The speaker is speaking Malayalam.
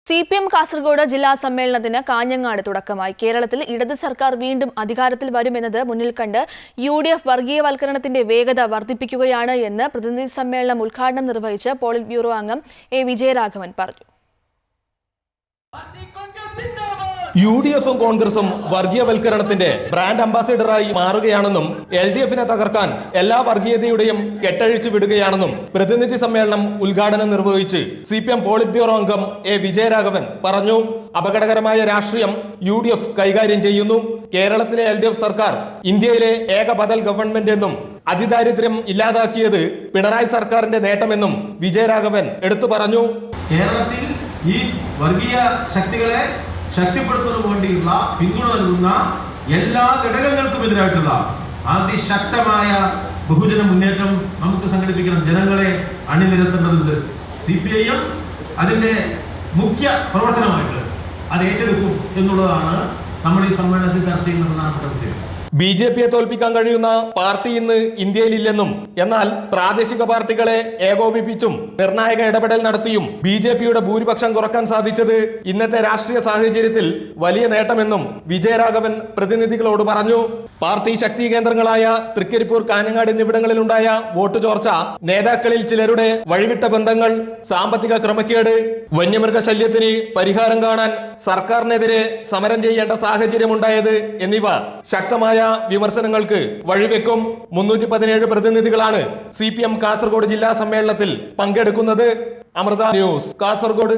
CPM കാസർഗോഡ് ജില്ലാ സമ്മേളനത്തിന് കാഞ്ഞങ്ങാട് തുടക്കമായി. കേരളത്തിൽ ഇടത് സർക്കാർ വീണ്ടും അധികാരത്തിൽ വരുമെന്നത് മുന്നിൽ കണ്ട് UDF വർഗീയവൽക്കരണത്തിന്റെ വേഗത വർദ്ധിപ്പിക്കുകയാണ് എന്ന് പ്രതിനിധി സമ്മേളനം ഉദ്ഘാടനം നിർവഹിച്ച പോളിറ്റ് ബ്യൂറോ അംഗം A. വിജയരാഘവൻ പറഞ്ഞു. UDFും കോൺഗ്രസും വർഗീയവൽക്കരണത്തിന്റെ ബ്രാൻഡ് അംബാസിഡറായി മാറുകയാണെന്നും LDFനെ തകർക്കാൻ എല്ലാ വർഗീയതയുടെയും കെട്ടഴിച്ചു വിടുകയാണെന്നും പ്രതിനിധി സമ്മേളനം ഉദ്ഘാടനം നിർവഹിച്ച് CPM പോളിറ്റ് ബ്യൂറോ അംഗം A. വിജയരാഘവൻ പറഞ്ഞു. അപകടകരമായ രാഷ്ട്രീയം UDF കൈകാര്യം ചെയ്യുന്നു. കേരളത്തിലെ LDF സർക്കാർ ഇന്ത്യയിലെ ഏക ബദൽ ഗവൺമെന്റ് എന്നും അതിദാരിദ്ര്യം ഇല്ലാതാക്കിയത് പിണറായി സർക്കാരിന്റെ നേട്ടമെന്നും വിജയരാഘവൻ എടുത്തു പറഞ്ഞു. കേരളത്തിൽ ഈ വർഗീയ ശക്തികളെ ശക്തിപ്പെടുത്തുന്നതിന് വേണ്ടിയുള്ള പിന്തുണ നൽകുന്ന എല്ലാ ഘടകങ്ങൾക്കും എതിരായിട്ടുള്ള അതിശക്തമായ ബഹുജന മുന്നേറ്റം നമുക്ക് സംഘടിപ്പിക്കണം. ജനങ്ങളെ അണിനിരത്തേണ്ടതുണ്ട്. CPIM അതിന്റെ മുഖ്യ പ്രവർത്തനമായിട്ട് അത് ഏറ്റെടുക്കും എന്നുള്ളതാണ് നമ്മൾ ഈ സമ്മേളനത്തിൽ ചർച്ച ചെയ്യുന്ന പ്രധാനപ്പെട്ട വിഷയം. BJPയെ തോൽപ്പിക്കാൻ കഴിയുന്ന പാർട്ടി ഇന്ന് ഇന്ത്യയിലില്ലെന്നും എന്നാൽ പ്രാദേശിക പാർട്ടികളെ ഏകോപിപ്പിച്ചും നിർണായക ഇടപെടൽ നടത്തിയും BJPയുടെ ഭൂരിപക്ഷം കുറക്കാൻ സാധിച്ചത് ഇന്നത്തെ രാഷ്ട്രീയ സാഹചര്യത്തിൽ വലിയ നേട്ടമെന്നും വിജയരാഘവൻ പ്രതിനിധികളോട് പറഞ്ഞു. പാർട്ടി ശക്തി കേന്ദ്രങ്ങളായ തൃക്കരിപ്പൂർ, കാഞ്ഞങ്ങാട് എന്നിവിടങ്ങളിലുണ്ടായ വോട്ട് ചോർച്ച, നേതാക്കളിൽ ചിലരുടെ വഴിവിട്ട ബന്ധങ്ങൾ, സാമ്പത്തിക ക്രമക്കേട്, വന്യമൃഗശല്യത്തിന് പരിഹാരം കാണാൻ സർക്കാരിനെതിരെ സമരം ചെയ്യേണ്ട സാഹചര്യമുണ്ടായത് എന്നിവ ശക്തമായ വിമർശനങ്ങൾക്ക് വഴിവെക്കും. 317 പ്രതിനിധികളാണ് CPM കാസർഗോഡ് ജില്ലാ സമ്മേളനത്തിൽ പങ്കെടുക്കുന്നത്. അമൃത ന്യൂസ്, കാസർഗോഡ്.